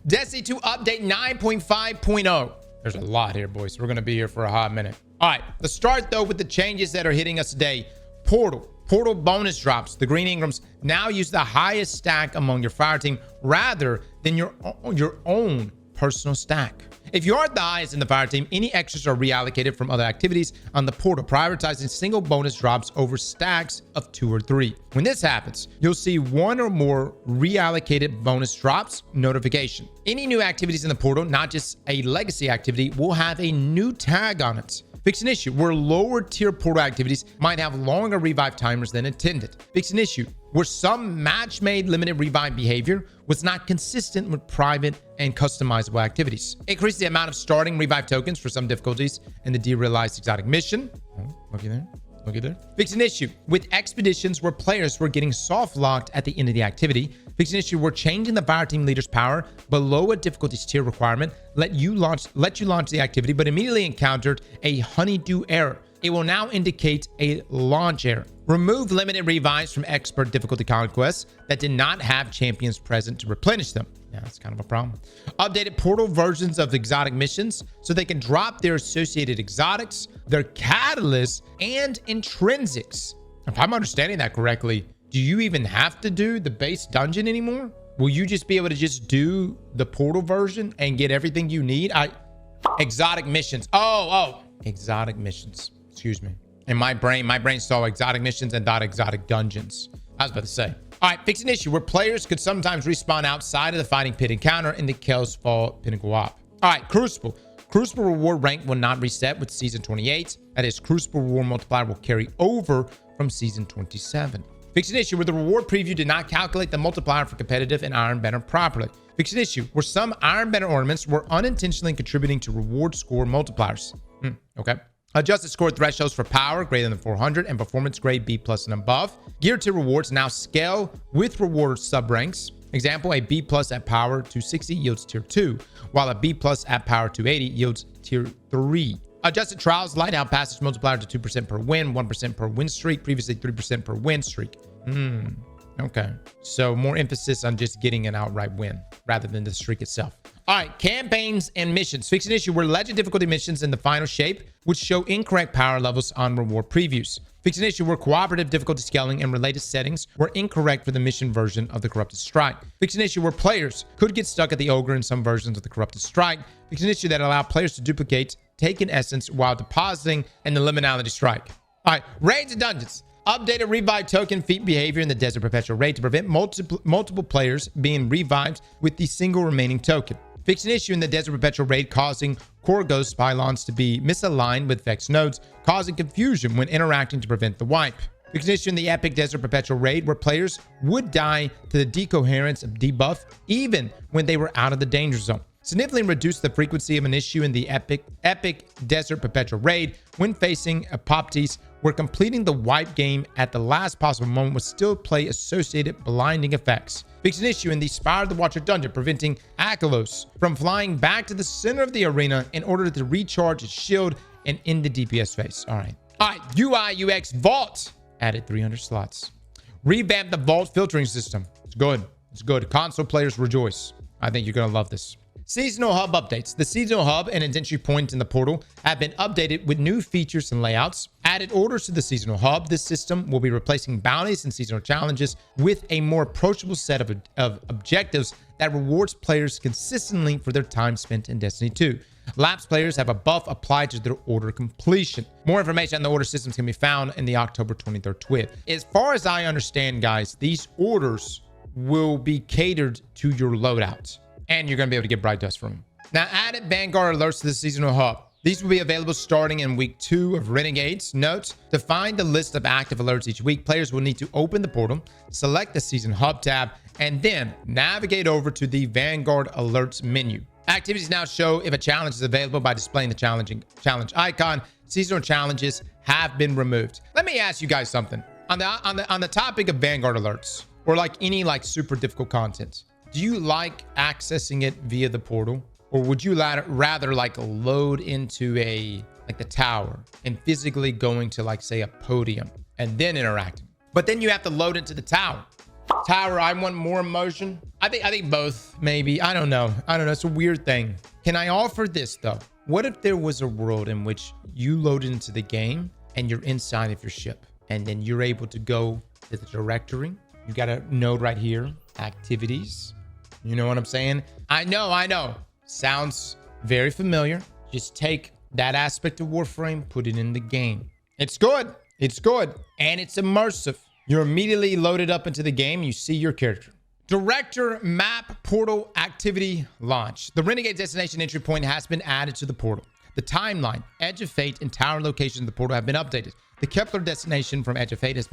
Destiny 2 update 9.5.0. There's a lot here, boys. We're going to be here for a hot minute. All right, let's start, though, with the changes that are hitting us today. Portal bonus drops. The Green Ingrams now use the highest stack among your fire team rather than your own personal stack. If you aren't the highest in the fire team, any extras are reallocated from other activities on the portal, prioritizing single bonus drops over stacks of 2 or 3. When this happens, you'll see 1 or more reallocated bonus drops notification. Any new activities in the portal, not just a legacy activity, will have a new tag on it. Fix an issue where lower tier portal activities might have longer revive timers than intended. Fix an issue where some match-made limited revive behavior was not consistent with private and customizable activities. Increase the amount of starting revive tokens for some difficulties in the derealized exotic mission. Oh, looky there. Looky there. Fix an issue with expeditions where players were getting soft locked at the end of the activity. Fix an issue where changing the fire team leader's power below a difficulties tier requirement let you launch the activity, but immediately encountered a honeydew error. It will now indicate a launch error. Remove limited revives from expert difficulty conquests that did not have champions present to replenish them. Yeah, that's kind of a problem. Updated portal versions of exotic missions so they can drop their associated exotics, their catalysts, and intrinsics. If I'm understanding that correctly, do you even have to do the base dungeon anymore? Will you just be able to just do the portal version and get everything you need? Exotic missions. Oh, exotic missions. Excuse me. In my brain saw exotic missions and thought exotic dungeons. I was about to say. All right, fix an issue where players could sometimes respawn outside of the fighting pit encounter in the Kel's Fall Pinnacle Op. All right, Crucible. Crucible reward rank will not reset with Season 28. That is, Crucible reward multiplier will carry over from Season 27. Fix an issue where the reward preview did not calculate the multiplier for competitive and Iron Banner properly. Fix an issue where some Iron Banner ornaments were unintentionally contributing to reward score multipliers. Okay. Adjusted score thresholds for power greater than 400 and performance grade B+ and above. Gear tier rewards now scale with reward sub ranks. Example, a B+ at power 260 yields tier 2, while a B+ at power 280 yields tier 3. Adjusted trials light out passage multiplier to 2% per win, 1% per win streak, previously 3% per win streak. Okay. So more emphasis on just getting an outright win rather than the streak itself. All right, campaigns and missions. Fix an issue where legend difficulty missions in the final shape would show incorrect power levels on reward previews. Fix an issue where cooperative difficulty scaling and related settings were incorrect for the mission version of the Corrupted Strike. Fix an issue where players could get stuck at the Ogre in some versions of the Corrupted Strike. Fix an issue that allowed players to duplicate taken essence while depositing in the Liminality Strike. All right, raids and dungeons. Updated revive token feat behavior in the Desert Perpetual raid to prevent multiple players being revived with the single remaining token. Fix an issue in the Desert Perpetual raid causing core ghost pylons to be misaligned with Vex nodes, causing confusion when interacting to prevent the wipe. Fix an issue in the Epic Desert Perpetual raid where players would die to the decoherence of debuff even when they were out of the danger zone. Significantly reduce the frequency of an issue in the Epic Desert Perpetual raid when facing Apoptes, where completing the wipe game at the last possible moment would still play associated blinding effects. Fix an issue in the Spire of the Watcher dungeon, preventing Akalos from flying back to the center of the arena in order to recharge his shield and end the DPS phase. All right, UI UX Vault added 300 slots. Revamp the Vault filtering system. It's good. It's good. Console players rejoice. I think you're gonna love this. Seasonal Hub updates. The Seasonal Hub and its entry point in the portal have been updated with new features and layouts. Added orders to the Seasonal Hub. This system will be replacing bounties and seasonal challenges with a more approachable set of objectives that rewards players consistently for their time spent in Destiny 2. Lapsed players have a buff applied to their order completion. More information on the order systems can be found in the October 23rd tweet. As far as I understand, guys, these orders will be catered to your loadouts, and you're going to be able to get Bright Dust from them. Now, added Vanguard alerts to the Seasonal Hub. These will be available starting in week 2 of Renegades. Note, to find the list of active alerts each week, players will need to open the portal, select the Season Hub tab, and then navigate over to the Vanguard Alerts menu. Activities now show if a challenge is available by displaying the challenge icon. Seasonal challenges have been removed. Let me ask you guys something. On the topic of Vanguard alerts, or like any like super difficult content, do you like accessing it via the portal, or would you rather like load into the tower and physically going to like say a podium and then interacting? But then you have to load into the tower. I want more immersion. I think both, maybe. I don't know. It's a weird thing. Can I offer this though? What if there was a world in which you load into the game and you're inside of your ship, and then you're able to go to the directory? You got a node right here, activities. You know what I'm saying? I know. Sounds very familiar. Just take that aspect of Warframe, put it in the game. It's good. And it's immersive. You're immediately loaded up into the game. You see your character. Director, map, portal, activity, launch. The Renegade destination entry point has been added to the portal. The timeline, Edge of Fate, and tower location of the portal have been updated. The Kepler destination from Edge of Fate has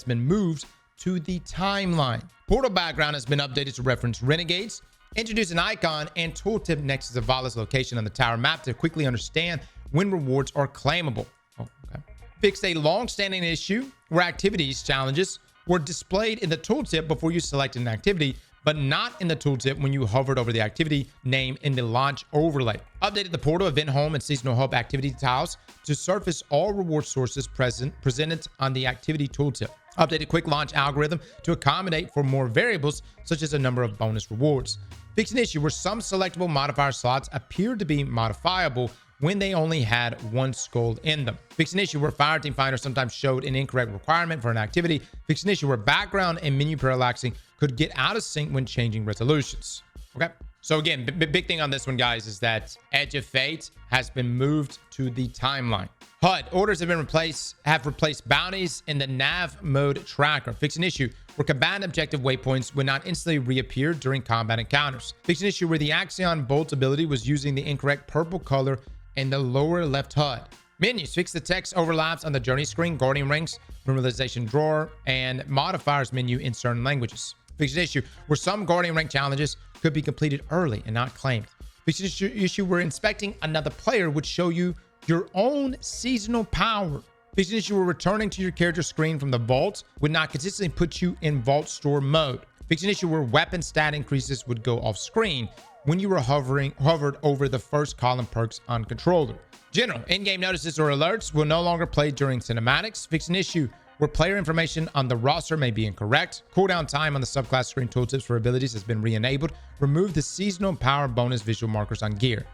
been moved to the timeline. Portal background has been updated to reference Renegades. Introduce an icon and tooltip next to Zavala's location on the tower map to quickly understand when rewards are claimable. Oh, okay. Fixed a long-standing issue where activities challenges were displayed in the tooltip before you selected an activity, but not in the tooltip when you hovered over the activity name in the launch overlay. Updated the portal, event home, and seasonal hub activity tiles to surface all reward sources presented on the activity tooltip. Updated quick launch algorithm to accommodate for more variables, such as a number of bonus rewards. Fixed an issue where some selectable modifier slots appeared to be modifiable when they only had one skull in them. Fixed an issue where Fireteam Finder sometimes showed an incorrect requirement for an activity. Fixed an issue where background and menu parallaxing could get out of sync when changing resolutions. Okay. So again, big thing on this one, guys, is that Edge of Fate has been moved to the timeline. HUD orders have replaced bounties in the nav mode tracker. Fix an issue where combat objective waypoints would not instantly reappear during combat encounters. Fix an issue where the Axion Bolt ability was using the incorrect purple color in the lower left HUD. Menus, fix the text overlaps on the journey screen, guardian ranks, memorization drawer, and modifiers menu in certain languages. Fix an issue where some guardian rank challenges could be completed early and not claimed. Fix an issue where inspecting another player would show you your own seasonal power. Fix an issue where returning to your character screen from the vault would not consistently put you in vault store mode. Fix an issue where weapon stat increases would go off screen when you were hovered over the first column perks on controller. General, in-game notices or alerts will no longer play during cinematics. Fix an issue where player information on the roster may be incorrect. Cooldown time on the subclass screen tooltips for abilities has been re-enabled. Remove the seasonal power bonus visual markers on gear.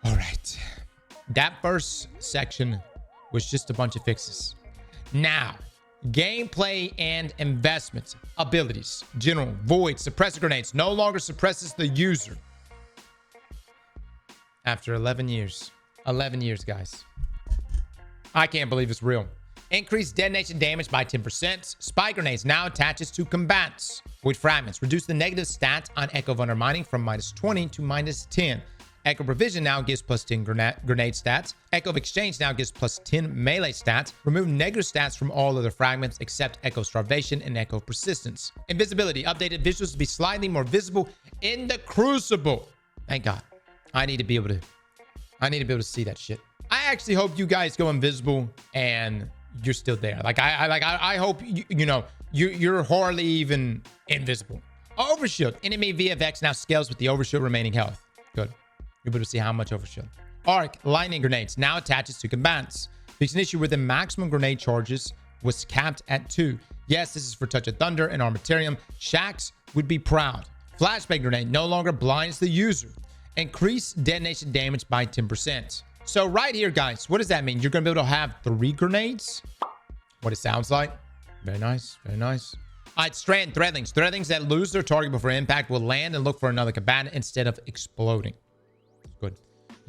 All right. That first section was just a bunch of fixes. Now, gameplay and investments. Abilities. General, void, suppressor grenades no longer suppresses the user. After 11 years. 11 years, guys. I can't believe it's real. Increase detonation damage by 10%. Spike grenades now attaches to combatants. Void fragments. Reduce the negative stats on Echo of Undermining from -20 to -10. Echo Provision now gives +10 grenade stats. Echo of Exchange now gives +10 melee stats. Remove negative stats from all other fragments except Echo Starvation and Echo Persistence. Invisibility. Updated visuals to be slightly more visible in the Crucible. Thank God. I need to be able to see that shit. I actually hope you guys go invisible and you're still there. I hope you're hardly even invisible. Overshield. Enemy VFX now scales with the overshield remaining health. Good. You're able to see how much overshield. Arc. Lightning grenades now attaches to combatants. Fix an issue where the maximum grenade charges was capped at 2. Yes, this is for Touch of Thunder and Armatarium. Shax would be proud. Flashbang grenade no longer blinds the user. Increase detonation damage by 10%. So right here, guys, what does that mean? You're going to be able to have 3 grenades? What it sounds like. Very nice. Very nice. All right, Strand. Threadlings. Threadlings that lose their target before impact will land and look for another combatant instead of exploding. Good.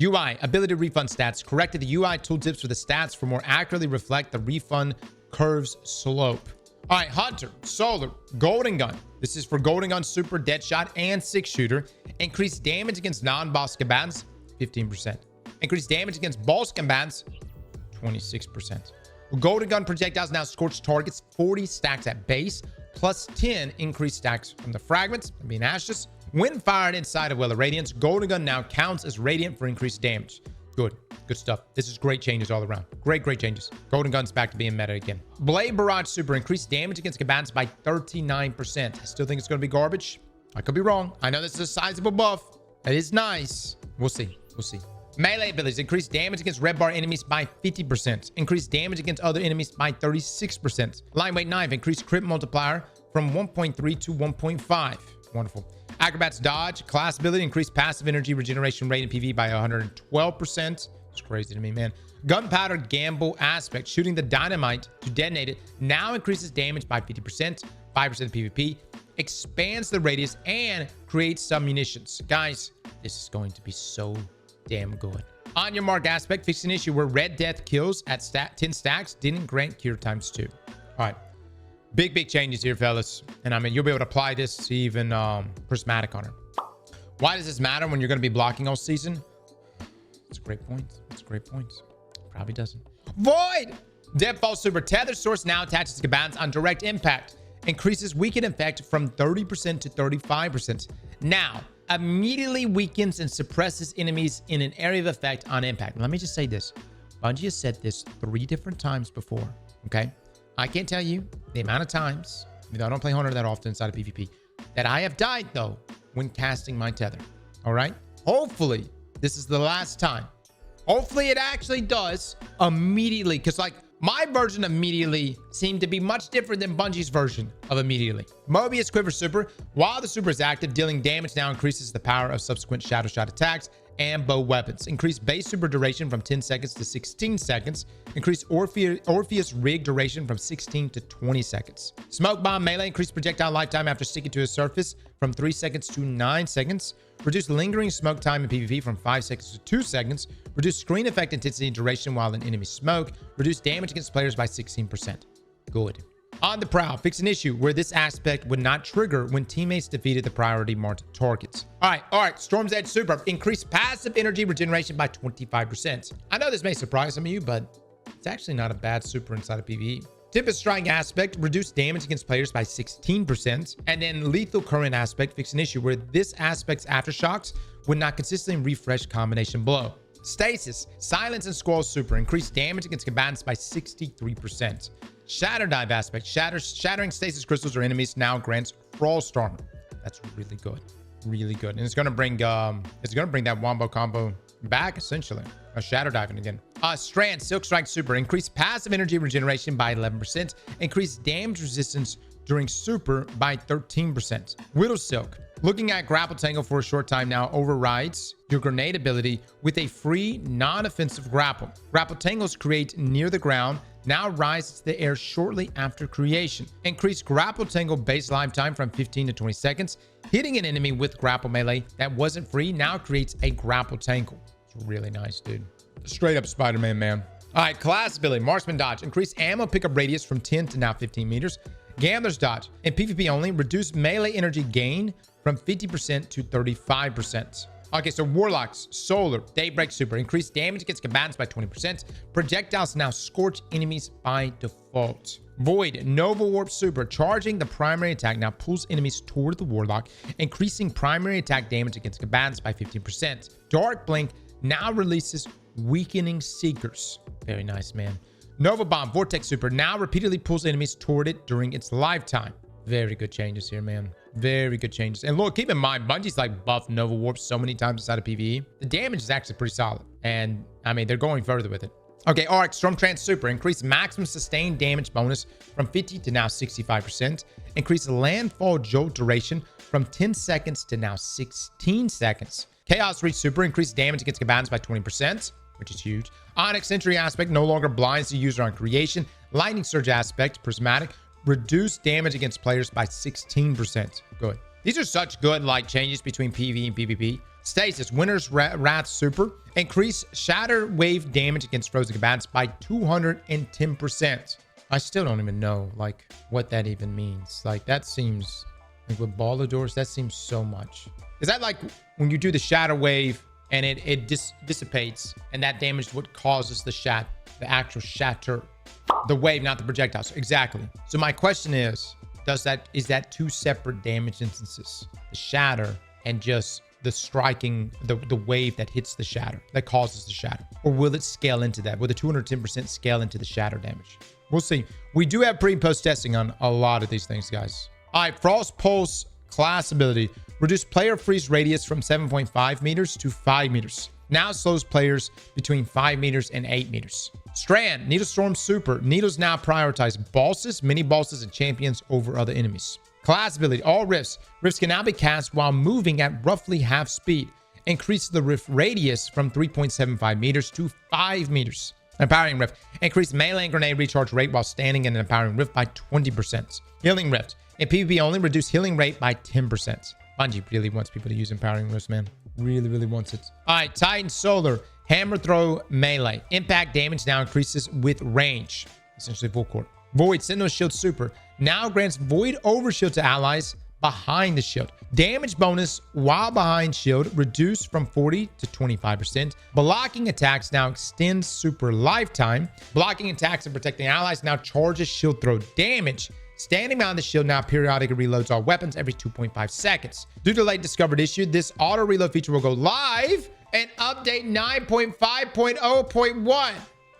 UI. Ability refund stats. Corrected the UI tooltips for the stats for more accurately reflect the refund curve's slope. All right, Hunter, Solar, Golden Gun. This is for Golden Gun, Super, Deadshot, and 6-shooter. Increase damage against non-boss combatants, 15%. Increase damage against boss combatants, 26%. Golden Gun projectiles now scorch targets 40 stacks at base, +10 increased stacks from the fragments, being ashes. When fired inside a Well of Radiance, Golden Gun now counts as Radiant for increased damage. Good stuff. This is great changes all around. Great changes. Golden Gun's back to being meta again. Blade Barrage Super increased damage against combatants by 39%. I still think it's going to be garbage. I could be wrong. I know this is a sizable buff. That is nice. We'll see. Melee abilities increase damage against red bar enemies by 50%. Increase damage against other enemies by 36%. Lightweight Knife increased crit multiplier from 1.3 to 1.5. Wonderful. Acrobat's dodge, class ability, increased passive energy regeneration rate in PvE by 112%. It's crazy to me, man. Gunpowder gamble aspect, shooting the dynamite to detonate it now increases damage by 50%, 5% PvP, expands the radius, and creates some munitions. Guys, this is going to be so damn good. On your mark aspect, fixed an issue where Red Death kills at 10 stacks didn't grant cure ×2. All right. Big changes here, fellas. And I mean, you'll be able to apply this to even prismatic on her. Why does this matter when you're going to be blocking all season? It's a great point. It's a great point. Probably doesn't. Void! Deadfall Super. Tether Source now attaches to combatants on direct impact. Increases weaken effect from 30% to 35%. Now, immediately weakens and suppresses enemies in an area of effect on impact. Let me just say this. Bungie has said this 3 different times before. Okay? I can't tell you the amount of times, I don't play Hunter that often inside of PvP, that I have died, though, when casting my tether. All right? Hopefully, this is the last time. Hopefully, it actually does immediately. Because, like, my version immediately seemed to be much different than Bungie's version of immediately. Mobius Quiver Super. While the super is active, dealing damage now increases the power of subsequent Shadow Shot attacks and bow weapons. Increase base super duration from 10 seconds to 16 seconds. Increase Orpheus rig duration from 16 to 20 seconds. Smoke bomb melee. Increase projectile lifetime after sticking to a surface from 3 seconds to 9 seconds. Reduce lingering smoke time in PvP from 5 seconds to 2 seconds. Reduce screen effect intensity and duration while in enemy smoke. Reduce damage against players by 16%. Good. On the prowl, fix an issue where this aspect would not trigger when teammates defeated the priority marked targets. All right. Storm's Edge Super. Increase passive energy regeneration by 25%. I know this may surprise some of you, but it's actually not a bad super inside of PvE. Tempest Strike aspect, reduce damage against players by 16%. And then Lethal Current aspect, fix an issue where this aspect's aftershocks would not consistently refresh combination blow. Stasis, Silence and Squall Super, increase damage against combatants by 63%. Shatter Dive aspect, shattering stasis crystals or enemies now grants Frost Armor. That's really good. Really good. And it's gonna bring that wombo combo back, essentially. Shatter Diving again. Strand, Silk Strike Super, increase passive energy regeneration by 11%. Increase damage resistance during super by 13%. Widow Silk, looking at Grapple Tangle for a short time now overrides your grenade ability with a free non-offensive grapple. Grapple Tangles create near the ground now rises to the air shortly after creation. Increase Grapple Tangle base lifetime from 15 to 20 seconds. Hitting an enemy with grapple melee that wasn't free now creates a Grapple Tangle. It's really nice, dude. Straight up Spider-Man, man. All right, class ability, Marksman Dodge. Increase ammo pickup radius from 10 to now 15 meters. Gambler's Dodge. In PvP only, reduce melee energy gain from 50% to 35%. Okay, so Warlocks, Solar, Daybreak Super. Increase damage against combatants by 20%. Projectiles now scorch enemies by default. Void, Nova Warp Super. Charging the primary attack now pulls enemies toward the Warlock, increasing primary attack damage against combatants by 15%. Dark Blink now releases weakening Seekers. Very nice, man. Nova Bomb, Vortex Super. Now repeatedly pulls enemies toward it during its lifetime. Very good changes here, man. Very good changes. And look, keep in mind, Bungie's like buffed Nova Warp so many times inside of PvE. The damage is actually pretty solid. And I mean, they're going further with it. Okay, Arc Stormtrance Super. Increase maximum sustained damage bonus from 50 to now 65%. Increase landfall jolt duration from 10 seconds to now 16 seconds. Chaos Reach Super. Increase damage against combatants by 20%, which is huge. Onyx Entry Aspect no longer blinds the user on creation. Lightning Surge Aspect, Prismatic. Reduce damage against players by 16%. Good. These are such good like changes between PvE and PvP. Stasis, Winter's Wrath Super. Increase shatter wave damage against frozen combatants by 210%. I still don't even know like what that even means. Like that seems like with Balladors, that seems so much. Is that like when you do the shatter wave and it dissipates and that damage is what causes the actual shatter? The wave, not the projectiles. Exactly. So my question is that 2 separate damage instances? The shatter and just the striking, the wave that hits the shatter, that causes the shatter? Or will it scale into that? Will the 210% scale into the shatter damage? We'll see. We do have pre and post testing on a lot of these things, guys. All right, Frost Pulse class ability. Reduce player freeze radius from 7.5 meters to 5 meters. Now slows players between 5 meters and 8 meters. Strand, Needle Storm Super. Needles now prioritize bosses, mini bosses, and champions over other enemies. Class ability, all rifts. Rifts can now be cast while moving at roughly half speed. Increase the rift radius from 3.75 meters to 5 meters. Empowering rift. Increase melee and grenade recharge rate while standing in an empowering rift by 20%. Healing rift. In PvP only, reduce healing rate by 10%. Bungie really wants people to use empowering rifts, man. Really wants it. All right, Titan Solar. Hammer throw melee. Impact damage now increases with range. Essentially full court. Void Sentinel Shield Super. Now grants Void Overshield to allies behind the shield. Damage bonus while behind shield reduced from 40 to 25%. Blocking attacks now extends super lifetime. Blocking attacks and protecting allies now charges shield throw damage. Standing behind the shield now periodically reloads all weapons every 2.5 seconds. Due to late discovered issue, this auto reload feature will go live in update 9.5.0.1.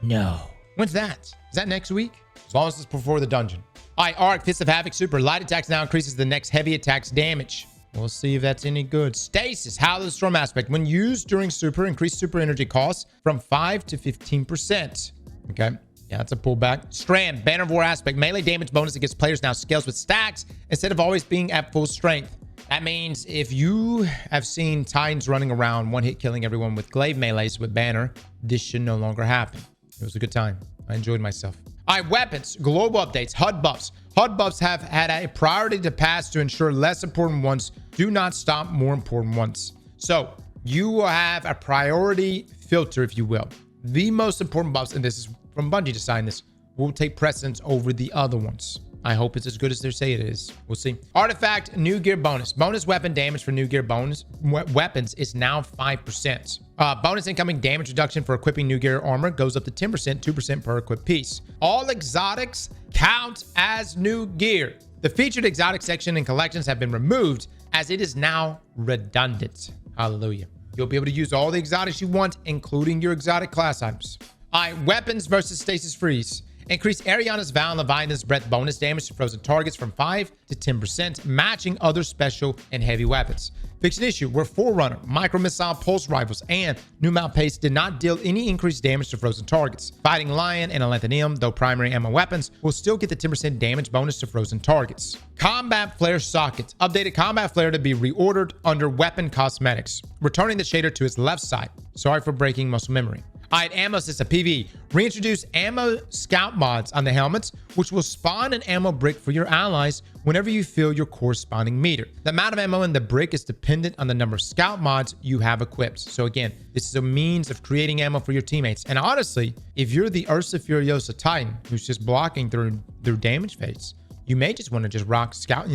No. When's that? Is that next week? As long as it's before the dungeon. All right, Arc, Fist of Havoc Super. Light attacks now increases the next heavy attack's damage. We'll see if that's any good. Stasis, Howl of the Storm aspect. When used during super, increase super energy costs from 5 to 15%. Okay. Yeah, that's a pullback. Strand, Banner of War aspect. Melee damage bonus against players now scales with stacks instead of always being at full strength. That means if you have seen Titans running around one hit killing everyone with glaive melees with Banner, this should no longer happen. It was a good time. I enjoyed myself. All right, weapons, global updates, HUD buffs. HUD buffs have had a priority to pass to ensure less important ones do not stop more important ones. So you will have a priority filter, if you will. The most important buffs, and this is from Bungie deciding this, will take precedence over the other ones. I hope it's as good as they say it is. We'll see. Artifact, new gear bonus. Bonus weapon damage for new gear bonus weapons is now 5%. Bonus incoming damage reduction for equipping new gear armor goes up to 10%, 2% per equipped piece. All exotics count as new gear. The featured exotic section and collections have been removed as it is now redundant. Hallelujah. You'll be able to use all the exotics you want, including your exotic class items. All right, weapons versus stasis freeze. Increase Ariana's Vow and Leviathan's Breath bonus damage to frozen targets from 5 to 10%, matching other special and heavy weapons. Fix an issue where Forerunner, Micro Missile Pulse Rifles, and New Mount Pace did not deal any increased damage to frozen targets. Fighting Lion and Alethanium, though primary ammo weapons, will still get the 10% damage bonus to frozen targets. Combat Flare Sockets. Updated Combat Flare to be reordered under Weapon Cosmetics, returning the shader to its left side. Sorry for breaking muscle memory. All right, ammo system, PvE. Reintroduce ammo scout mods on the helmets, which will spawn an ammo brick for your allies whenever you fill your corresponding meter. The amount of ammo in the brick is dependent on the number of scout mods you have equipped. So again, this is a means of creating ammo for your teammates. And honestly, if you're the Ursa Furiosa Titan who's just blocking through damage phase, you may just want to just rock scout,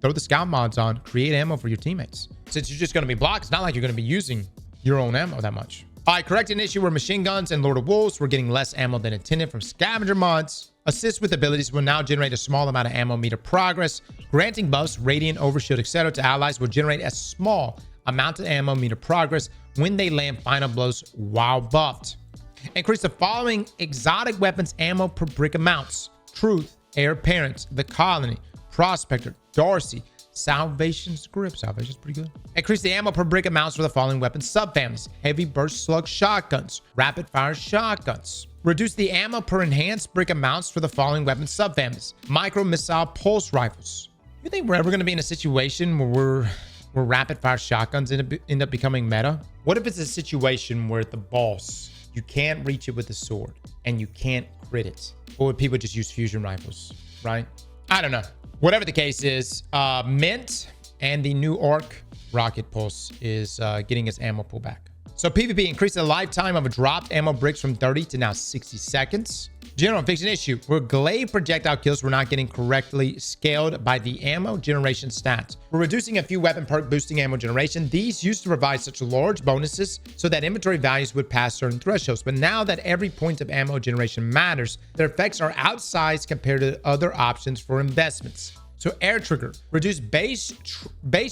throw the scout mods on, create ammo for your teammates. Since you're just going to be blocked, it's not like you're going to be using your own ammo that much. All right, correct an issue where machine guns and Lord of Wolves were getting less ammo than intended from scavenger mods. Assist with abilities will now generate a small amount of ammo meter progress. Granting buffs, radiant, overshield, etc. to allies will generate a small amount of ammo meter progress when they land final blows while buffed. Increase the following exotic weapons ammo per brick amounts: Truth, Heir Apparent, The Colony, Prospector, Darcy, Salvation's Grip. Salvation's pretty good. Increase the ammo per brick amounts for the following weapon subfamilies: Heavy Burst Slug Shotguns, Rapid Fire Shotguns. Reduce the ammo per enhanced brick amounts for the following weapon subfamilies: Micro Missile Pulse Rifles. You think we're ever going to be in a situation where rapid fire shotguns end up becoming meta? What if it's a situation where the boss, you can't reach it with a sword and you can't crit it? Or would people just use fusion rifles, right? I don't know. Whatever the case is, Mint and the new Arc Rocket Pulse is getting its ammo pullback. So PvP, increase the lifetime of a dropped ammo bricks from 30 to now 60 seconds. General, fix an issue where glaive projectile kills were not getting correctly scaled by the ammo generation stats. We're reducing a few weapon perk boosting ammo generation. These used to provide such large bonuses so that inventory values would pass certain thresholds. But now that every point of ammo generation matters, their effects are outsized compared to other options for investments. So Air Trigger, reduce base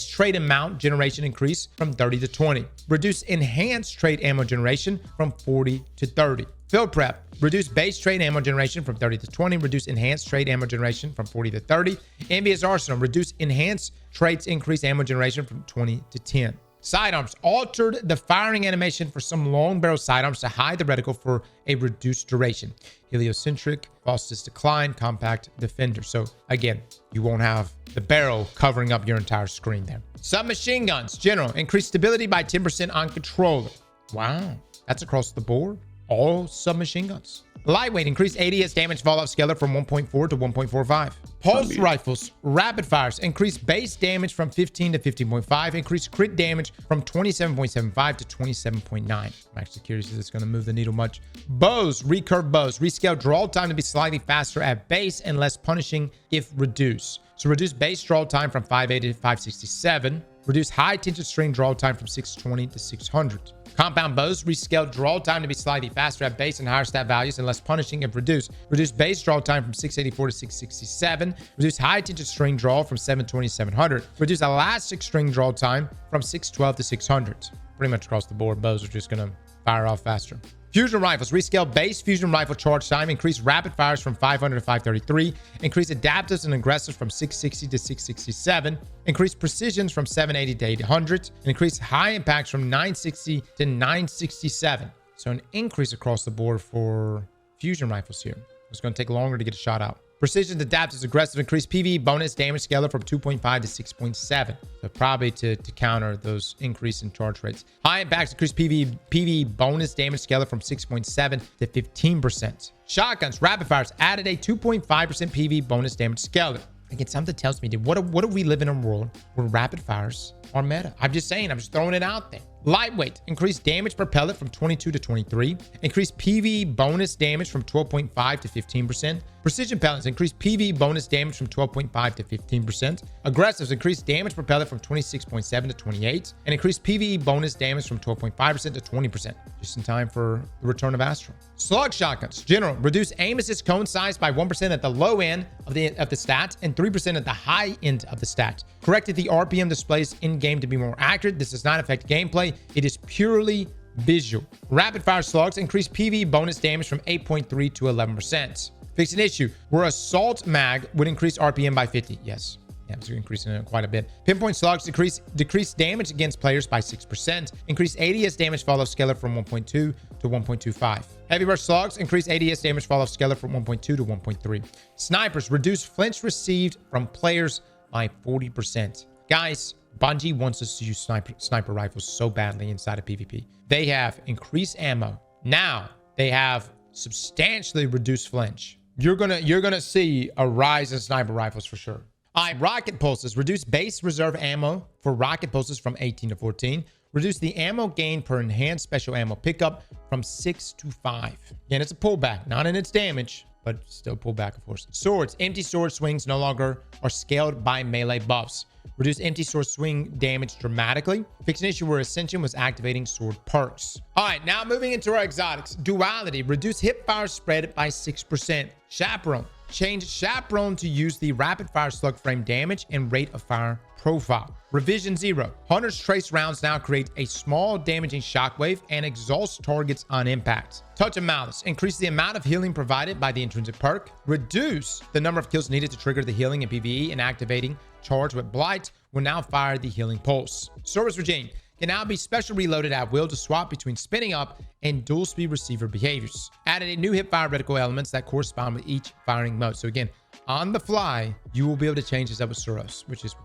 trade amount generation increase from 30 to 20. Reduce enhanced trade ammo generation from 40 to 30. Field Prep, reduce base trade ammo generation from 30 to 20. Reduce enhanced trade ammo generation from 40 to 30. Envious Arsenal, reduce enhanced traits increase ammo generation from 20 to 10. Sidearms altered the firing animation for some long barrel sidearms to hide the reticle for a reduced duration. Heliocentric, fastest decline, compact defender. So again, you won't have the barrel covering up your entire screen there. Submachine guns, general, increased stability by 10% on controller. Wow, that's across the board. All submachine guns. Lightweight, increased ADS damage fall off scalar from 1.4 to 1.45. Pulse rifles, rapid fires, increased base damage from 15 to 15.5. Increased crit damage from 27.75 to 27.9. I'm actually curious if it's going to move the needle much. Bows, recurve bows, rescale draw time to be slightly faster at base and less punishing if reduced. So reduce base draw time from 580 to 567. Reduce high tension string draw time from 620 to 600. Compound bows, rescale draw time to be slightly faster at base and higher stat values and less punishing if reduced. Reduce base draw time from 684 to 667. Reduce high tension string draw from 720 to 700. Reduce elastic string draw time from 612 to 600. Pretty much across the board, bows are just going to fire off faster. Fusion rifles, rescale base fusion rifle charge time, increase rapid fires from 500 to 533, increase adaptives and aggressives from 660 to 667, increase precisions from 780 to 800, and increase high impacts from 960 to 967. So an increase across the board for fusion rifles here. It's going to take longer to get a shot out. Precision adaptives aggressive, increase PvE bonus damage scalar from 2.5 to 6.7. So probably to counter those increase in charge rates. High impacts increase PvE bonus damage scalar from 6.7 to 15%. Shotguns, rapid fires added a 2.5% PvE bonus damage scalar. Again, something tells me, dude, what if we live in a world where rapid fires are meta? I'm just saying, I'm just throwing it out there. Lightweight, increased damage per pellet from 22 to 23. Increased PvE bonus damage from 12.5 to 15%. Precision pellets, increased PvE bonus damage from 12.5 to 15%. Aggressives, increased damage per pellet from 26.7 to 28. And increased PvE bonus damage from 12.5% to 20%. Just in time for the return of Astro. Slug shotguns, general, reduce aim assist cone size by 1% at the low end of the stat and 3% at the high end of the stat. Corrected the RPM displays in-game to be more accurate. This does not affect gameplay. It is purely visual. Rapid fire slugs increase PvE bonus damage from 8.3 to 11%. Fix an issue where assault mag would increase RPM by 50. Yes. Yeah, it's increasing it quite a bit. Pinpoint slugs decrease damage against players by 6%. Increase ADS damage fall off scalar from 1.2 to 1.25. Heavy burst slugs increase ADS damage fall off scalar from 1.2 to 1.3. Snipers reduce flinch received from players by 40%. Guys, Bungie wants us to use sniper rifles so badly inside of PvP. They have increased ammo. Now they have substantially reduced flinch. You're gonna see a rise in sniper rifles for sure. All right, rocket pulses. Reduce base reserve ammo for rocket pulses from 18 to 14. Reduce the ammo gain per enhanced special ammo pickup from 6 to 5. Again, it's a pullback, not in its damage, but still pullback, of course. Swords. Empty sword swings no longer are scaled by melee buffs. Reduce empty sword swing damage dramatically. Fix an issue where Ascension was activating sword perks. All right, now moving into our exotics. Duality. Reduce hip fire spread by 6%. Chaperone. Change Chaperone to use the rapid fire slug frame damage and rate of fire profile. Revision 0. Hunter's Trace rounds now create a small damaging shockwave and exhaust targets on impact. Touch of Malice. Increase the amount of healing provided by the intrinsic perk. Reduce the number of kills needed to trigger the healing in PvE, and activating Charge with Blight will now fire the healing pulse. Service Regime can now be special reloaded at will to swap between spinning up and dual speed receiver behaviors. Added a new hipfire reticle elements that correspond with each firing mode. So again, on the fly, you will be able to change this up with Suros, which is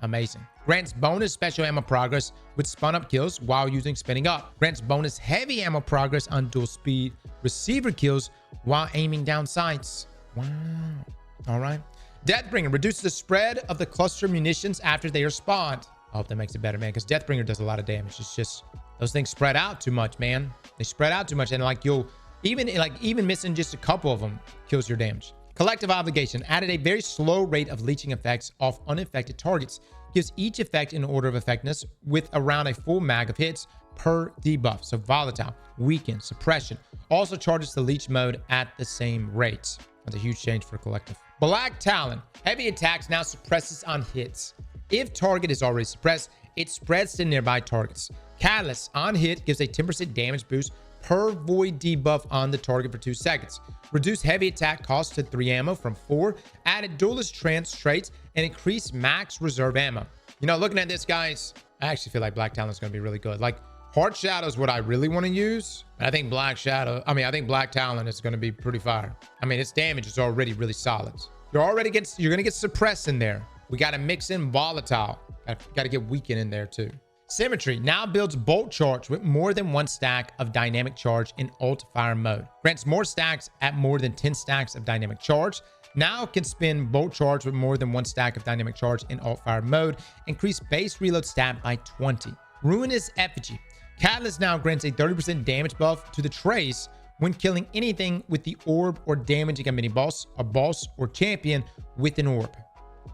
amazing. Grants bonus special ammo progress with spun up kills while using spinning up. Grants bonus heavy ammo progress on dual speed receiver kills while aiming down sights. Wow. All right. Deathbringer reduces the spread of the cluster munitions after they are spawned. I hope that makes it better, man, because Deathbringer does a lot of damage. It's just those things spread out too much, man. They spread out too much, and like you'll even missing just a couple of them kills your damage. Collective Obligation added a very slow rate of leeching effects off unaffected targets. Gives each effect in order of effectiveness with around a full mag of hits per debuff. So volatile, weaken, suppression. Also charges the leech mode at the same rates. That's a huge change for Collective. Black Talon. Heavy attacks now suppresses on hits. If target is already suppressed, it spreads to nearby targets. Catalyst on hit gives a 10% damage boost per void debuff on the target for 2 seconds. Reduce heavy attack cost to 3 ammo from 4. Added duelist trance traits and increase max reserve ammo. You know, looking at this, guys, I actually feel like Black Talon is going to be really good. Like, Heart Shadow is what I really want to use. I think I think Black Talon is going to be pretty fire. I mean, its damage is already really solid. You're going to get suppressed in there. We got to mix in volatile. Got to get weakened in there too. Symmetry now builds bolt charge with more than 1 stack of dynamic charge in alt fire mode. Grants more stacks at more than 10 stacks of dynamic charge. Now can spin bolt charge with more than 1 stack of dynamic charge in alt fire mode. Increase base reload stat by 20. Ruinous Effigy. Catalyst now grants a 30% damage buff to the trace when killing anything with the orb or damaging a mini boss, a boss, or champion with an orb.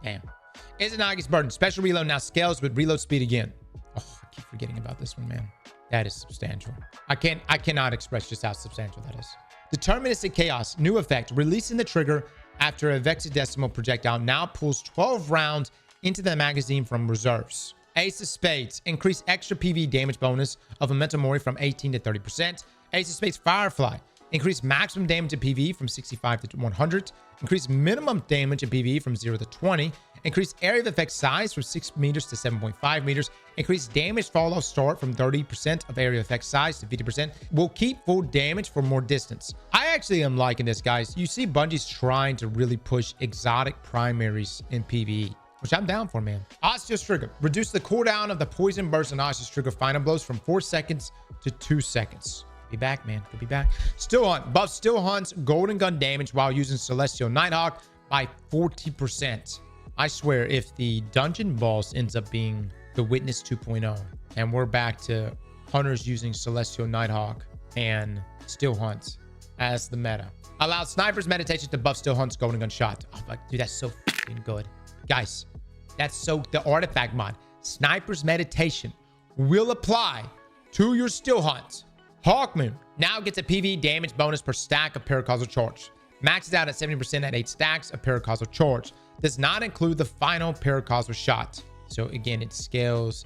Damn. Izanagi's Burden. Special reload now scales with reload speed again. Oh, I keep forgetting about this one, man. That is substantial. I cannot express just how substantial that is. Deterministic Chaos. New effect. Releasing the trigger after a Vexidecimal projectile now pulls 12 rounds into the magazine from reserves. Ace of Spades. Increase extra PV damage bonus of a Mental Mori from 18 to 30%. Ace of Spades Firefly. Increase maximum damage in PV from 65 to 100. Increase minimum damage in PV from 0 to 20. Increase area of effect size from 6 meters to 7.5 meters. Increase damage fall off start from 30% of area effect size to 50%. Will keep full damage for more distance. I actually am liking this, guys. You see Bungie's trying to really push exotic primaries in PvE, which I'm down for, man. Osteos Trigger. Reduce the cooldown of the Poison Burst and Osteos Trigger final blows from 4 seconds to 2 seconds. Be back, man. Could be back. Still Hunt. Buff Still Hunt's Golden Gun damage while using Celestial Nighthawk by 40%. I swear, if the dungeon boss ends up being the Witness 2.0, and we're back to hunters using Celestial Nighthawk and Still Hunt as the meta. Allow Sniper's Meditation to buff Still Hunt's Golden Gun shot. Oh, but dude, that's so fucking good. Guys, that's so... The artifact mod, Sniper's Meditation, will apply to your Still Hunt. Hawkmoon now gets a PV damage bonus per stack of Paracausal Charge. Maxes out at 70% at 8 stacks of Paracausal Charge. Does not include the final Paracausal shot. So again, it scales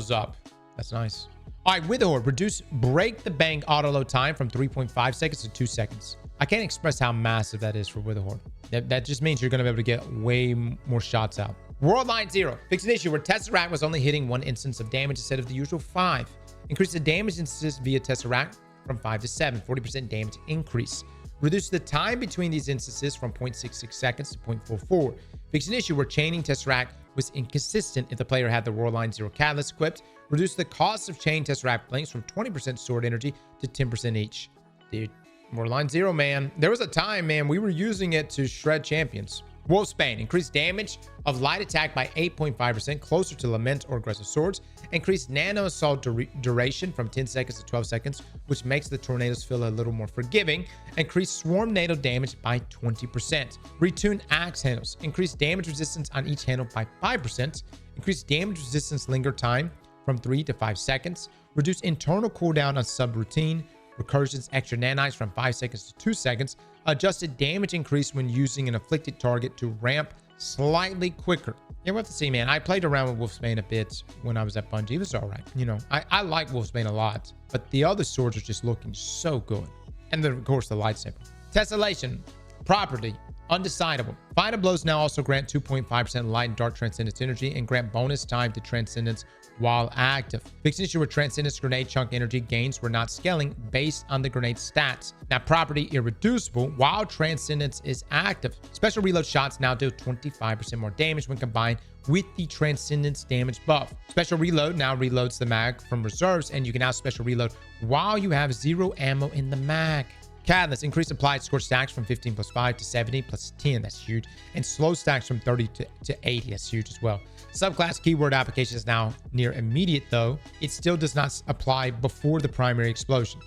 up. That's nice. All right, Witherhoard. Reduce Break the Bank auto load time from 3.5 seconds to 2 seconds. I can't express how massive that is for Witherhoard. That just means you're going to be able to get way more shots out. World Line 0. Fix an issue where Tesseract was only hitting 1 instance of damage instead of the usual 5. Increase the damage instances via Tesseract from 5 to 7. 40% damage increase. Reduce the time between these instances from 0.66 seconds to 0.44. Fix an issue where chaining Tesseract was inconsistent if the player had the World Line 0 Catalyst equipped. Reduce the cost of chain Tesseract blinks from 20% sword energy to 10% each. Dude, World Line 0, man. There was a time, man, we were using it to shred champions. Wolfsbane. Increase damage of light attack by 8.5%, closer to Lament or Aggressive Swords. Increase Nano Assault duration from 10 seconds to 12 seconds, which makes the tornadoes feel a little more forgiving. Increase Swarm NATO damage by 20%. Retune Axe Handles. Increase damage resistance on each handle by 5%. Increase damage resistance linger time from 3 to 5 seconds. Reduce internal cooldown on subroutine. Recursion's extra nanites from 5 seconds to 2 seconds. Adjusted damage increase when using an afflicted target to ramp slightly quicker. Yeah, we'll have to see, man. I played around with Wolfsbane a bit when I was at Bungie. It was all right. You know, I like Wolfsbane a lot, but the other swords are just looking so good. And then, of course, the lightsaber. Tessellation. Property. Undecidable. Final blows now also grant 2.5% light and dark transcendence energy and grant bonus time to transcendence while active. Fix issue with transcendence grenade chunk energy gains were not scaling based on the grenade stats. Now property irreducible while transcendence is active. Special reload shots now do 25% more damage when combined with the transcendence damage buff. Special reload now reloads the mag from reserves, and you can now special reload while you have 0 ammo in the mag. Catalyst. Increase applied score stacks from 15 plus 5 to 70 plus 10. That's huge. And slow stacks from 30 to 80. That's huge as well. Subclass keyword application is now near immediate, though. It still does not apply before the primary explosion.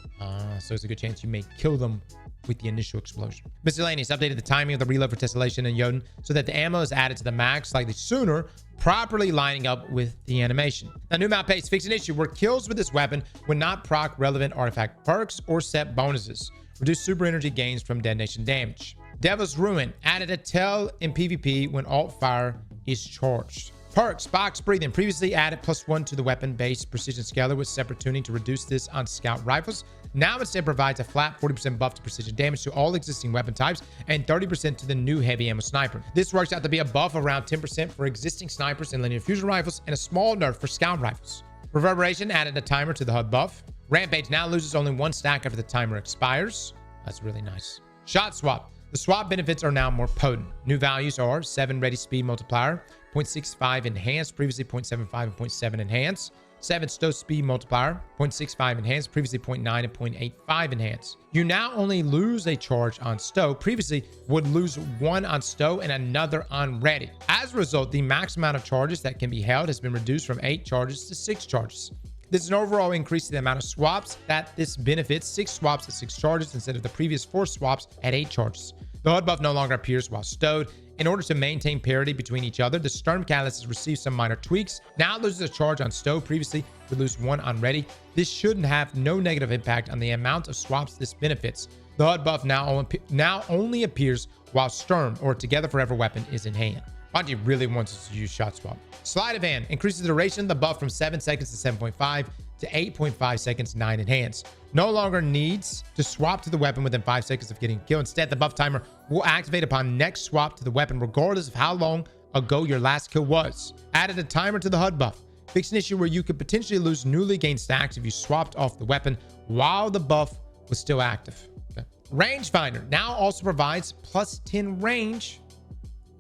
So it's a good chance you may kill them with the initial explosion. Miscellaneous. Updated the timing of the reload for Tessellation and Jotun so that the ammo is added to the mag slightly sooner, properly lining up with the animation. Now, new map pace. Fix an issue where kills with this weapon would not proc relevant artifact perks or set bonuses. Reduce super energy gains from detonation damage. Devil's Ruin. Added a tail in PvP when alt fire is charged. Perks, box breathing. Previously added +1 to the weapon-based precision scaler with separate tuning to reduce this on scout rifles. Now instead provides a flat 40% buff to precision damage to all existing weapon types and 30% to the new heavy ammo sniper. This works out to be a buff around 10% for existing snipers and linear fusion rifles and a small nerf for scout rifles. Reverberation added a timer to the HUD buff. Rampage now loses only 1 stack after the timer expires. That's really nice. Shot swap. The swap benefits are now more potent. New values are 7 ready speed multiplier, 0.65 enhanced, previously 0.75 and 0.7 enhanced. 7 stow speed multiplier, 0.65 enhanced, previously 0.9 and 0.85 enhanced. You now only lose a charge on stow. Previously would lose 1 on stow and another on ready. As a result, the max amount of charges that can be held has been reduced from 8 charges to 6 charges. This is an overall increase in the amount of swaps that this benefits. 6 swaps at 6 charges instead of the previous 4 swaps at 8 charges. The HUD buff no longer appears while stowed. In order to maintain parity between each other, the Storm Catalyst has received some minor tweaks. Now it loses a charge on stow. Previously would lose 1 on ready. This shouldn't have no negative impact on the amount of swaps this benefits. The HUD buff now only appears while Storm or Together Forever weapon is in hand. Bungie really wants us to use shot swap. Sleight of hand increases the duration of the buff from 7 seconds to 7.5 to 8.5 seconds, 9 enhanced. No longer needs to swap to the weapon within 5 seconds of getting killed. Instead, the buff timer will activate upon next swap to the weapon, regardless of how long ago your last kill was. Added a timer to the HUD buff. Fixed an issue where you could potentially lose newly gained stacks if you swapped off the weapon while the buff was still active. Okay. Rangefinder now also provides +10 range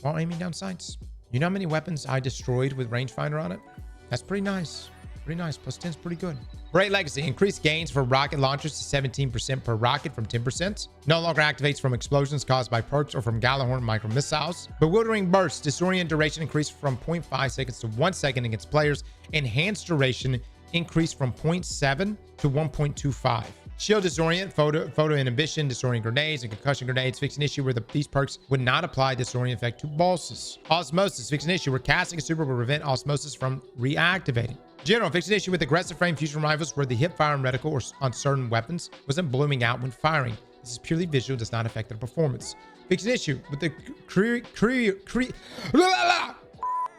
while aiming down sights. You know how many weapons I destroyed with rangefinder on it? That's pretty nice. Pretty nice. +10 is pretty good. Great Legacy. Increased gains for rocket launchers to 17% per rocket from 10%. No longer activates from explosions caused by perks or from Gallahorn micro missiles. Bewildering Burst. Disorient duration increased from 0.5 seconds to 1 second against players. Enhanced duration increased from 0.7 to 1.25. Shield Disorient, photo inhibition, disorient grenades, and concussion grenades. Fix an issue where these perks would not apply disorient effect to bosses. Osmosis. Fix an issue where casting a super will prevent osmosis from reactivating. General. Fix an issue with aggressive frame fusion rifles where the hip fire and reticle or on certain weapons wasn't blooming out when firing. This is purely visual, does not affect their performance. Fix an issue with the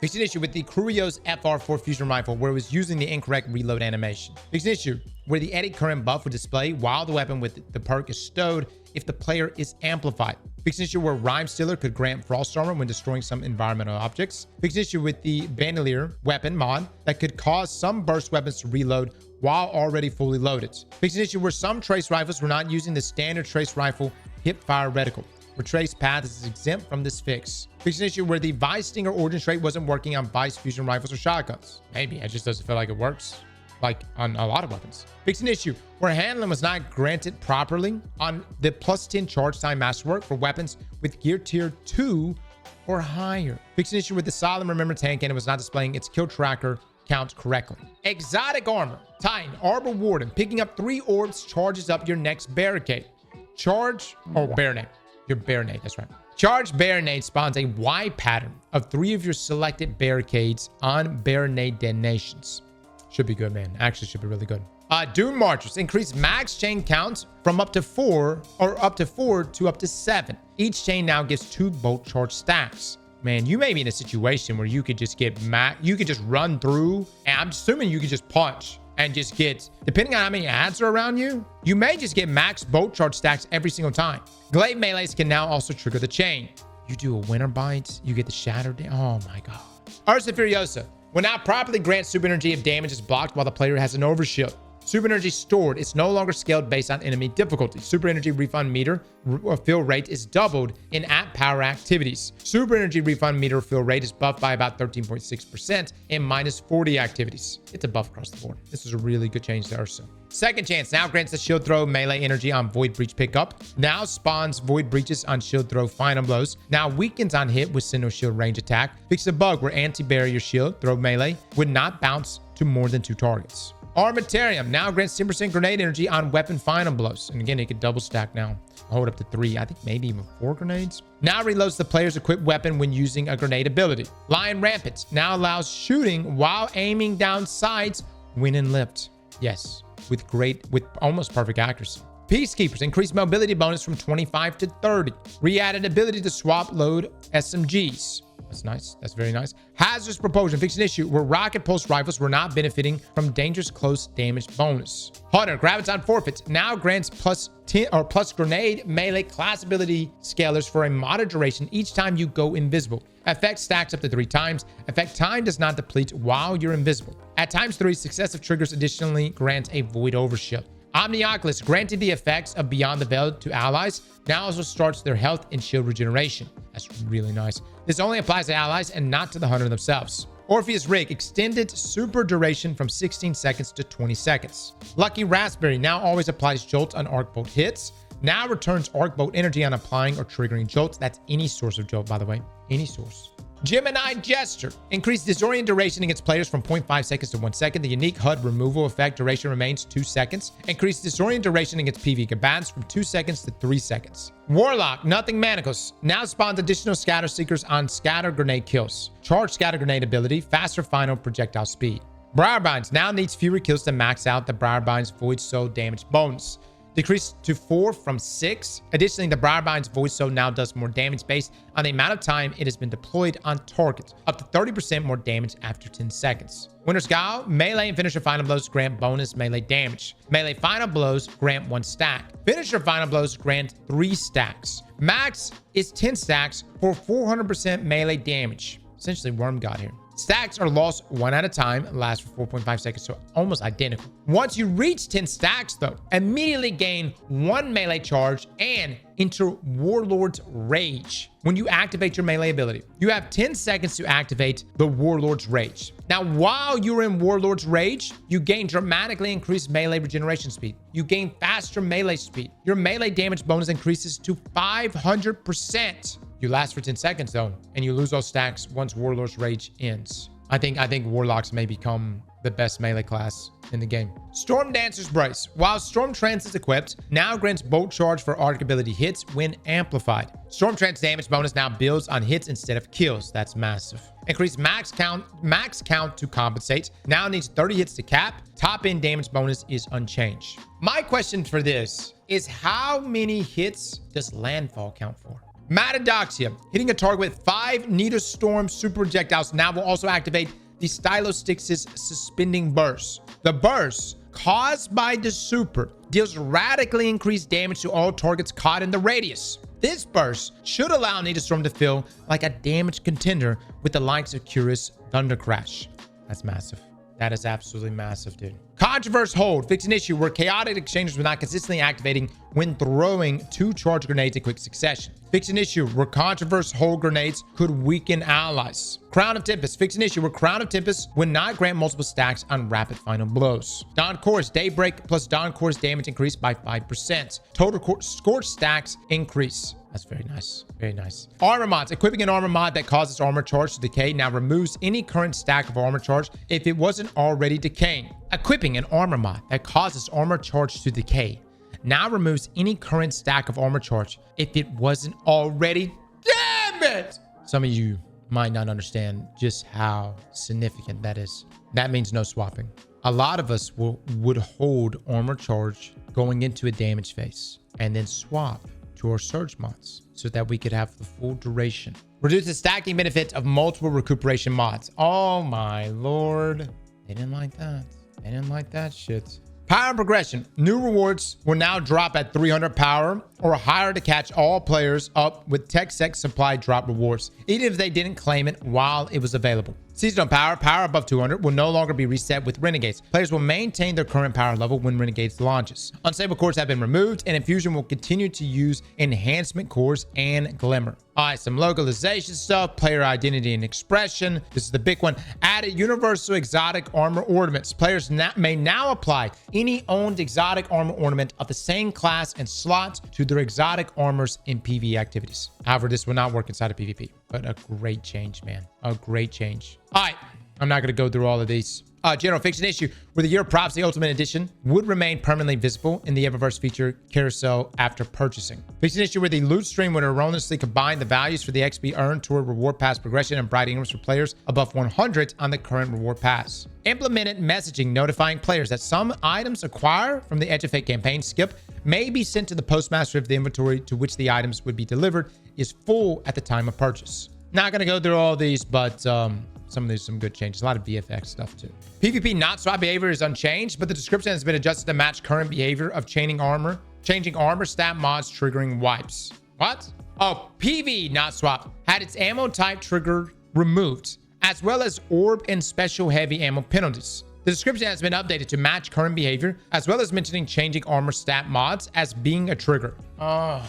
Fix an issue with the Curios FR4 fusion rifle where it was using the incorrect reload animation. Fix an issue where the eddy current buff would display while the weapon with the perk is stowed if the player is amplified. Fix an issue where Rhyme Stealer could grant Frost Armor when destroying some environmental objects. Fix an issue with the Bandolier weapon mod that could cause some burst weapons to reload while already fully loaded. Fix an issue where some trace rifles were not using the standard trace rifle hip fire reticle. Where trace path is exempt from this fix. Fix an issue where the Vice Stinger origin trait wasn't working on Vice fusion rifles or shotguns. Maybe it just doesn't feel like it works like on a lot of weapons. Fix an issue where handling was not granted properly on the +10 charge time masterwork for weapons with gear tier 2 or higher. Fix an issue with the Solemn Remember tank and it was not displaying its kill tracker count correctly. Exotic armor. Titan, Arbor Warden. Picking up 3 orbs charges up your next barricade. Charge, Baronade. Your Baronade, that's right. Charge Baronade spawns a Y pattern of 3 of your selected barricades on Baronade detonations. Should be good, man. Actually, should be really good. Dune Marchers. Increase max chain counts from up to 4 to up to 7. Each chain now gives 2 bolt charge stacks. Man, you may be in a situation where you could just get you could just run through, and I'm assuming you could just punch and just get, depending on how many ads are around you, you may just get max bolt charge stacks every single time. Glaive melees can now also trigger the chain. You do a Winter Bite, you get the Shattered. Oh my god. Ursa Furiosa will now properly grant super energy if damage is blocked while the player has an overshield. Super energy stored. It's no longer scaled based on enemy difficulty. Super energy refund meter fill rate is doubled in app power activities. Super energy refund meter fill rate is buffed by about 13.6% in -40 activities. It's a buff across the board. This is a really good change to Ursa. Second Chance now grants the shield throw melee energy on Void Breach pickup. Now spawns Void Breaches on shield throw final blows. Now weakens on hit with Sinnoh shield range attack. Fix a bug where anti-barrier shield throw melee would not bounce to more than 2 targets. Armatarium now grants 10% grenade energy on weapon final blows. And again, it could double stack now. Hold up to 3, I think maybe even 4 grenades. Now reloads the player's equipped weapon when using a grenade ability. Lion Rampant now allows shooting while aiming down sights when in lift. Yes, with almost perfect accuracy. Peacekeepers increased mobility bonus from 25 to 30. Re-added ability to swap load SMGs. That's nice. That's very nice. Hazardous propulsion. Fix an issue where rocket pulse rifles were not benefiting from dangerous close damage bonus. Hunter. Graviton forfeits. Now grants plus 10 or plus grenade melee class ability scalers for a moderate duration each time you go invisible. Effect stacks up to 3 times. Effect time does not deplete while you're invisible. At times 3, successive triggers additionally grant a void overshield. Omnioculus, granted the effects of Beyond the Veil to allies, now also starts their health and shield regeneration. That's really nice. This only applies to allies and not to the hunter themselves. Orpheus Rig, extended super duration from 16 seconds to 20 seconds. Lucky Raspberry now always applies Jolt on Arc Bolt hits. Now returns Arc Bolt energy on applying or triggering Jolts. That's any source of Jolt, by the way. Any source. Gemini Gesture. Increase disorient duration against players from 0.5 seconds to 1 second. The unique HUD removal effect duration remains 2 seconds. Increase disorient duration against PV combatants from 2 seconds to 3 seconds. Warlock, Nothing Manacles. Now spawns additional Scatter Seekers on Scatter Grenade kills. Charge Scatter Grenade ability, faster final projectile speed. Briarbinds now needs fewer kills to max out the Briarbinds Void Soul damage bonus. Decreased to 4 from 6. Additionally, the Briarbind's Void Soul now does more damage based on the amount of time it has been deployed on targets, up to 30% more damage after 10 seconds. Winter's Guile, melee and finisher final blows grant bonus melee damage. Melee final blows grant 1 stack. Finisher final blows grant 3 stacks. Max is 10 stacks for 400% melee damage. Essentially Worm God here. Stacks are lost 1 at a time, last for 4.5 seconds, so almost identical. Once you reach 10 stacks, though, immediately gain 1 melee charge and enter Warlord's Rage. When you activate your melee ability, you have 10 seconds to activate the Warlord's Rage. Now, while you're in Warlord's Rage, you gain dramatically increased melee regeneration speed. You gain faster melee speed. Your melee damage bonus increases to 500%. You last for 10 seconds though, and you lose those stacks once Warlord's Rage ends. I think Warlocks may become the best melee class in the game. Storm Dancer's Brace. While Storm Trance is equipped, now grants Bolt Charge for arc ability hits when amplified. Storm Trance damage bonus now builds on hits instead of kills. That's massive. Increase max count to compensate. Now needs 30 hits to cap. Top end damage bonus is unchanged. My question for this is, how many hits does Landfall count for? Matadoxia, hitting a target with 5 Nita Storm super projectiles now will also activate the Stylostyx' suspending burst. The burst, caused by the super, deals radically increased damage to all targets caught in the radius. This burst should allow Nita Storm to feel like a damaged contender with the likes of Curious Thunder Crash. That's massive. That is absolutely massive, dude. Controverse Hold. Fix an issue where chaotic exchangers were not consistently activating when throwing 2 charge grenades in quick succession. Fix an issue where Controverse Hold grenades could weaken allies. Crown of Tempest. Fix an issue where Crown of Tempest would not grant multiple stacks on rapid final blows. Dawn Chorus. Daybreak plus Dawn Chorus damage increased by 5%. Total Scorch stacks increase. That's very nice. Very nice. Armor mods. Equipping an armor mod that causes armor charge to decay now removes any current stack of armor charge if it wasn't already decaying. Equipping an armor mod that causes armor charge to decay now removes any current stack of armor charge if it wasn't already. Damn it! Some of you might not understand just how significant that is. That means no swapping. A lot of us would hold armor charge going into a damage phase and then swap to our surge mods so that we could have the full duration. Reduce the stacking benefit of multiple recuperation mods. Oh my lord. They didn't like that. They didn't like that shit. Power and progression. New rewards will now drop at 300 power or higher to catch all players up with tech sec supply drop rewards, even if they didn't claim it while it was available. Seasonal power. Power above 200 will no longer be reset with Renegades. Players will maintain their current power level when Renegades launches. Unstable cores have been removed, and Infusion will continue to use enhancement cores and Glimmer. All right, some localization stuff, player identity and expression. This is the big one. Added universal exotic armor ornaments. Players may now apply any owned exotic armor ornament of the same class and slot to their exotic armors in PvE activities. However, this will not work inside of PvP, but a great change, man. A great change. All right, I'm not going to go through all of these. General Fix an issue where the Year of Prophecy Ultimate Edition would remain permanently visible in the Eververse feature carousel after purchasing. Fix an issue where the loot stream would erroneously combine the values for the XP earned toward reward pass progression and bright ingrams for players above 100 on the current reward pass. Implemented messaging notifying players that some items acquired from the Edge of Fate campaign skip may be sent to the postmaster if the inventory to which the items would be delivered is full at the time of purchase. Not going to go through all these, but some of these some good changes. A lot of VFX stuff too. PvP not swap behavior is unchanged, but the description has been adjusted to match current behavior of changing armor stat mods triggering wipes. What? Oh, PV not swap had its ammo type trigger removed, as well as orb and special heavy ammo penalties. The description has been updated to match current behavior, as well as mentioning changing armor stat mods as being a trigger. Oh,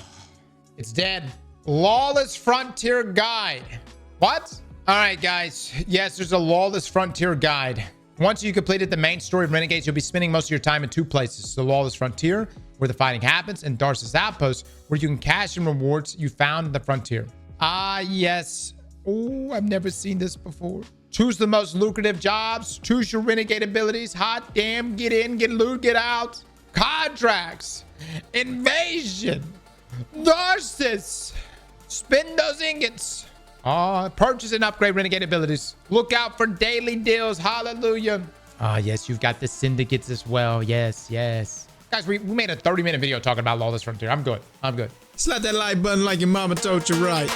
it's dead. Lawless Frontier Guide. What? All right, guys. Yes, there's a Lawless Frontier Guide. Once you completed the main story of Renegades, you'll be spending most of your time in two places. The Lawless Frontier, where the fighting happens, and Darcy's Outpost, where you can cash in rewards you found in the frontier. Ah, yes. Oh, I've never seen this before. Choose the most lucrative jobs. Choose your renegade abilities. Hot damn, get in, get loot, get out. Contracts. Invasion. Narcissus. Spend those ingots. Purchase and upgrade renegade abilities. Look out for daily deals. Hallelujah. Yes, you've got the syndicates as well. Yes, yes. Guys, we made a 30-minute video talking about Lawless Frontier. I'm good. Slap that like button like your mama told you right.